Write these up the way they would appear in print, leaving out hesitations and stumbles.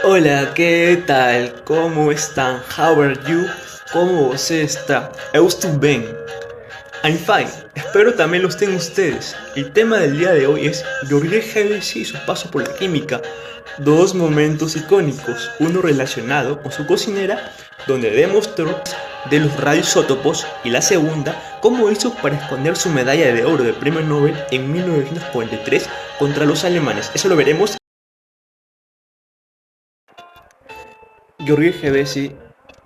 Hola, ¿qué tal? ¿Cómo están? How are you? ¿Cómo você está? Eu estou bem. I'm fine. Espero también lo estén ustedes. El tema del día de hoy es George Hevesy y su paso por la química. Dos momentos icónicos, uno relacionado con su cocinera, donde demostró de los radioisótopos, y la segunda, cómo hizo para esconder su medalla de oro de premio Nobel en 1943 contra los alemanes. Eso lo veremos. George Hevesy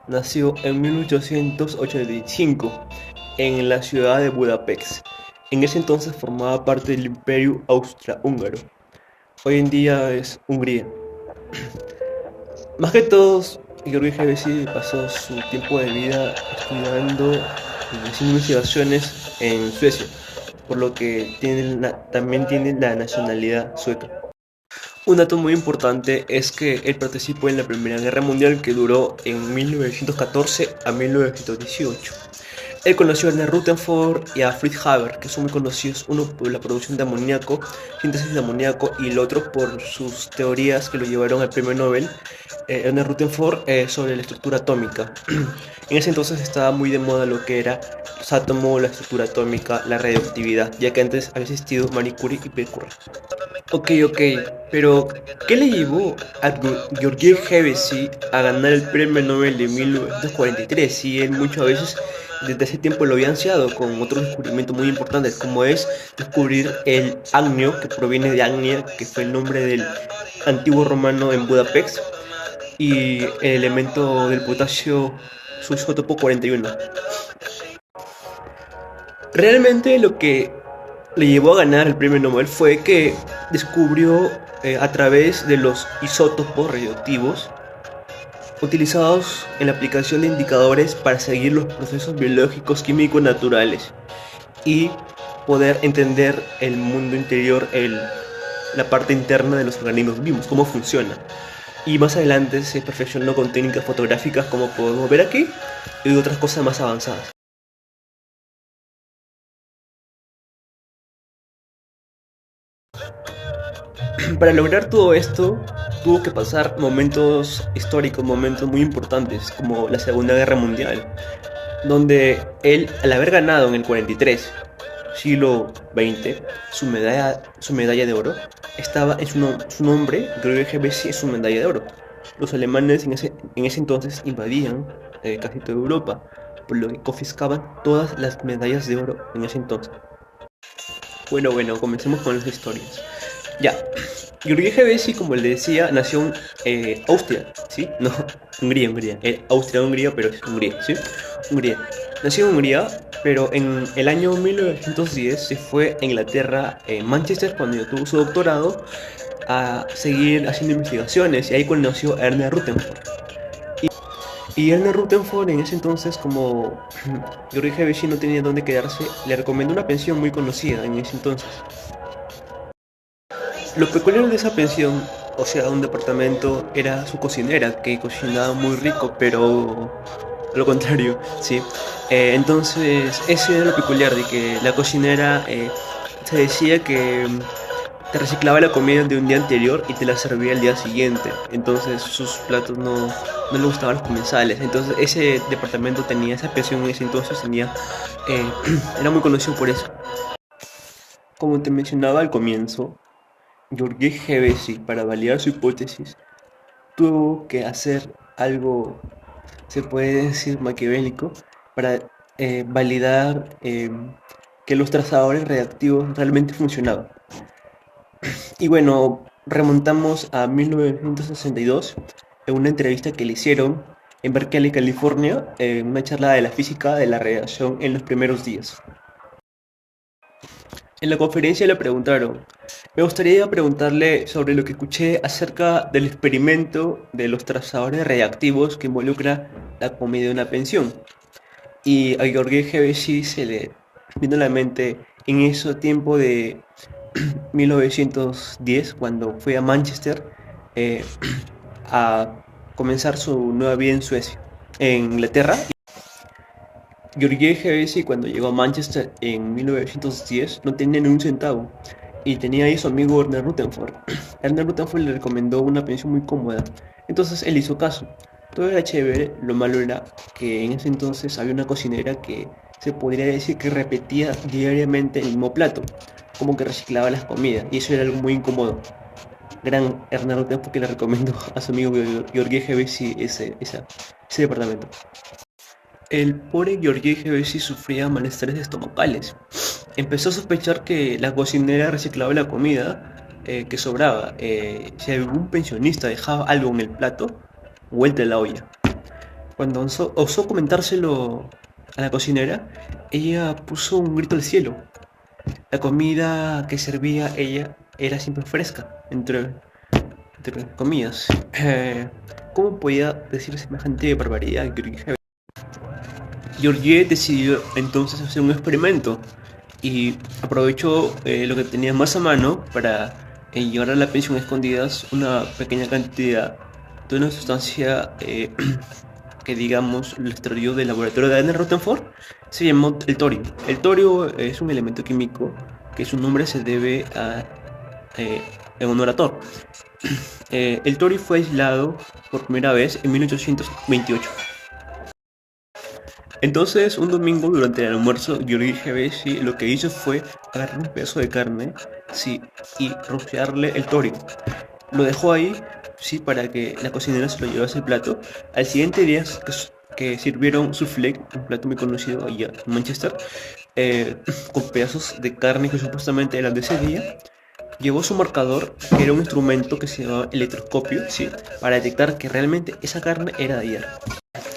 nació en 1885 en la ciudad de Budapest. En ese entonces formaba parte del Imperio Austrohúngaro. Hoy en día es Hungría. Más que todo, George Hevesy pasó su tiempo de vida estudiando y haciendo investigaciones en Suecia, por lo que también tiene la nacionalidad sueca. Un dato muy importante es que él participó en la Primera Guerra Mundial, que duró en 1914 a 1918. Él conoció a Ernest Rutherford y a Fritz Haber, que son muy conocidos, uno por la producción de amoníaco, síntesis de amoníaco, y el otro por sus teorías que lo llevaron al premio Nobel. Ernest Rutherford sobre la estructura atómica. En ese entonces estaba muy de moda lo que era los átomos, la estructura atómica, la radioactividad, ya que antes había existido Marie Curie y Pierre Curie. Ok, pero ¿qué le llevó a George Hevesy a ganar el premio Nobel de 1943? Si él muchas veces desde ese tiempo lo había ansiado con otros descubrimientos muy importantes, como es descubrir el agnio, que proviene de Agnia, que fue el nombre del antiguo romano en Budapest, y el elemento del potasio, su isótopo 41. Realmente lo que le llevó a ganar el premio Nobel fue que descubrió a través de los isótopos radioactivos utilizados en la aplicación de indicadores para seguir los procesos biológicos químicos naturales y poder entender el mundo interior, la parte interna de los organismos vivos, cómo funciona. Y más adelante se perfeccionó con técnicas fotográficas, como podemos ver aquí, y otras cosas más avanzadas. Para lograr todo esto, tuvo que pasar momentos históricos, momentos muy importantes, como la Segunda Guerra Mundial, donde él, al haber ganado en el 43, siglo XX, su medalla de oro, estaba en su nombre, Georg Hevesy, es su medalla de oro. Los alemanes en ese entonces invadían casi toda Europa, por lo que confiscaban todas las medallas de oro en ese entonces. Bueno, comencemos con las historias. Ya, George Hevesy, como le decía, nació en Austria, ¿sí? No, Hungría. Austria-Hungría, pero es Hungría, ¿sí? Hungría. Nació en Hungría, pero en el año 1910 se fue a Inglaterra, en Manchester, cuando tuvo su doctorado, a seguir haciendo investigaciones, y ahí conoció a Ernest Rutherford. Y Ernest Rutherford en ese entonces, como George Hevesy no tenía dónde quedarse, le recomendó una pensión muy conocida en ese entonces. Lo peculiar de esa pensión, o sea, un departamento, era su cocinera, que cocinaba muy rico, pero lo contrario, ¿sí? Entonces, ese era lo peculiar, de que la cocinera se decía que te reciclaba la comida de un día anterior y te la servía el día siguiente. Entonces, sus platos no le gustaban los comensales. Entonces, ese departamento tenía, esa pensión en ese entonces tenía, eh, era muy conocido por eso. Como te mencionaba al comienzo, George Hevesy, para validar su hipótesis, tuvo que hacer algo, se puede decir, maquiavélico, para validar que los trazadores reactivos realmente funcionaban. Y bueno, remontamos a 1962, en una entrevista que le hicieron en Berkeley, California, en una charla de la física de la radiación en los primeros días. En la conferencia le preguntaron: me gustaría preguntarle sobre lo que escuché acerca del experimento de los trazadores reactivos que involucra la comida de una pensión. Y a George Hevesy se le vino a la mente en ese tiempo de 1910, cuando fue a Manchester eh, a comenzar su nueva vida en Suecia, en Inglaterra. George Hevesy, cuando llegó a Manchester en 1910, no tenía ni un centavo. y tenía ahí su amigo Ernest Rutherford. Ernest Rutherford le recomendó una pensión muy cómoda, entonces él hizo caso. Todo era chévere, lo malo era que en ese entonces había una cocinera que se podría decir que repetía diariamente el mismo plato, como que reciclaba las comidas, y eso era algo muy incómodo. Gran Ernest Rutherford que le recomendó a su amigo Georgie Gevesi ese departamento. El pobre Georgie Gevesi sufría malestares estomacales. Empezó a sospechar que la cocinera reciclaba la comida que sobraba. Si algún pensionista dejaba algo en el plato, vuelta la olla. Cuando osó comentárselo a la cocinera, ella puso un grito al cielo. La comida que servía ella era siempre fresca, entre comillas. ¿Cómo podía decir semejante barbaridad? Georgie decidió entonces hacer un experimento y aprovechó lo que tenía más a mano para llevar a la pensión a escondidas una pequeña cantidad de una sustancia que digamos lo extrayó del laboratorio de Anne Rutherford. Se llamó el torio. El torio es un elemento químico que su nombre se debe a en honor a Thor. El torio fue aislado por primera vez en 1828. Entonces, un domingo durante el almuerzo, Georgie Gevesi lo que hizo fue agarrar un pedazo de carne, sí, y rociarle el torio. Lo dejó ahí, sí, para que la cocinera se lo llevase al plato. Al siguiente día que sirvieron soufflé, un plato muy conocido allá en Manchester, eh, con pedazos de carne que supuestamente eran de ese día. Llevó su marcador, que era un instrumento que se llamaba electroscopio, sí, para detectar que realmente esa carne era de ayer.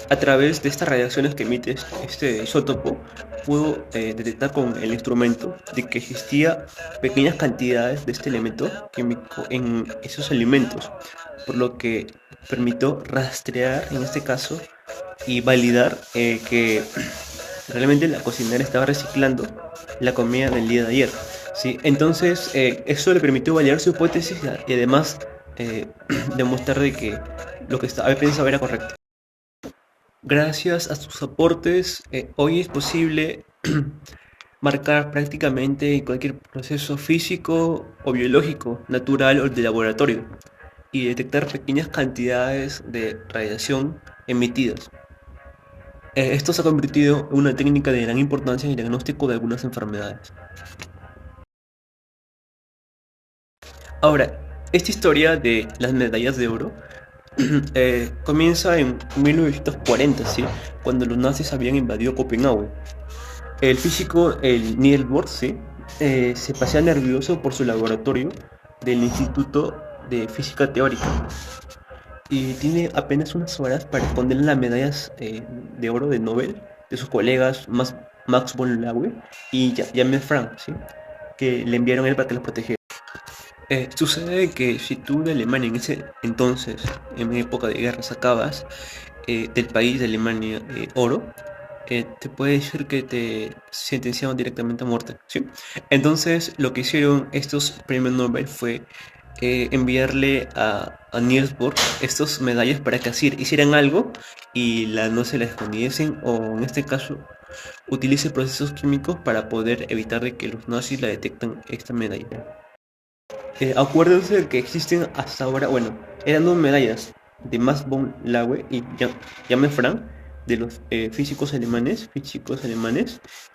A través de estas radiaciones que emite este isótopo, pudo detectar con el instrumento de que existía pequeñas cantidades de este elemento químico en esos alimentos, por lo que permitió rastrear en este caso y validar que realmente la cocinera estaba reciclando la comida del día de ayer. ¿Sí? Entonces, eso le permitió validar su hipótesis y además demostrar de que lo que estaba pensado era correcto. Gracias a sus aportes, hoy es posible marcar prácticamente cualquier proceso físico o biológico, natural o de laboratorio, y detectar pequeñas cantidades de radiación emitidas. Esto se ha convertido en una técnica de gran importancia en el diagnóstico de algunas enfermedades. Ahora, esta historia de las medallas de oro comienza en 1940, ¿sí? Cuando los nazis habían invadido Copenhague. El físico, el Niels Bohr, ¿sí? Se pasea nervioso por su laboratorio del Instituto de Física Teórica y tiene apenas unas horas para esconder las medallas de oro de Nobel de sus colegas Max von Laue y James Frank, ¿sí? Que le enviaron a él para que los protegiera. Sucede que si tú de Alemania en ese entonces, en época de guerra, sacabas del país de Alemania oro, te puede decir que te sentenciaban directamente a muerte, ¿sí? Entonces lo que hicieron estos premios Nobel fue enviarle a Niels Bohr estos medallas para que así hicieran algo y no se la escondiesen o en este caso utilice procesos químicos para poder evitar de que los nazis la detecten esta medalla. Acuérdense que existen hasta ahora, bueno, eran dos medallas de Max von Laue y James Frank, de los físicos alemanes,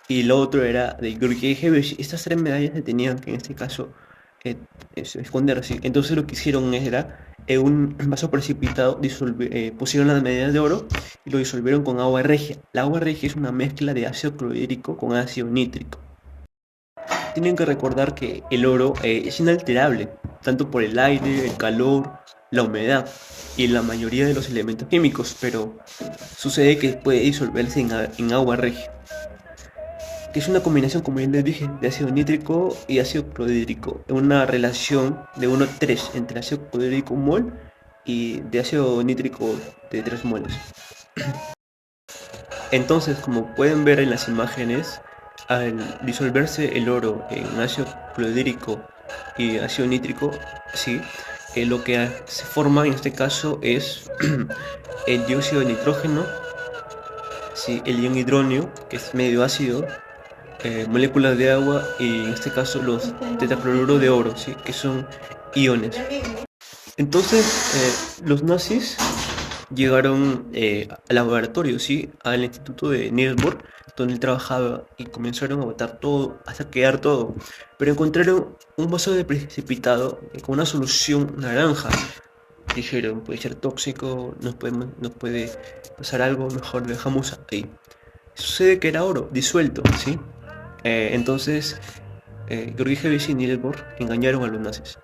y lo otro era de Georgie Gevesi. Estas tres medallas se tenían que en este caso esconder así. Entonces lo que hicieron era, en un vaso precipitado, pusieron las medallas de oro y lo disolvieron con agua regia. La agua regia es una mezcla de ácido clorhídrico con ácido nítrico. Tienen que recordar que el oro es inalterable, tanto por el aire, el calor, la humedad y la mayoría de los elementos químicos, pero sucede que puede disolverse en agua regia, que es una combinación, como ya les dije, de ácido nítrico y ácido clorhídrico, en una relación de 1:3 entre ácido clorhídrico mol y de ácido nítrico de 3 moles. Entonces, como pueden ver en las imágenes, al disolverse el oro en ácido clorhídrico y ácido nítrico, sí, lo que se forma en este caso es el dióxido de nitrógeno, sí, el ion hidronio, que es medio ácido, moléculas de agua y en este caso los tetracloruro de oro, ¿sí? Que son iones. Entonces, los nazis llegaron al laboratorio, ¿sí? Al instituto de Niels Bohr, donde él trabajaba, y comenzaron a botar todo, a saquear todo. Pero encontraron un vaso de precipitado con una solución naranja. Dijeron, puede ser tóxico, nos puede pasar algo, mejor lo dejamos ahí. Sucede que era oro, disuelto, ¿sí? Entonces, Georgi Hevesi y Niels Bohr engañaron a los nazis.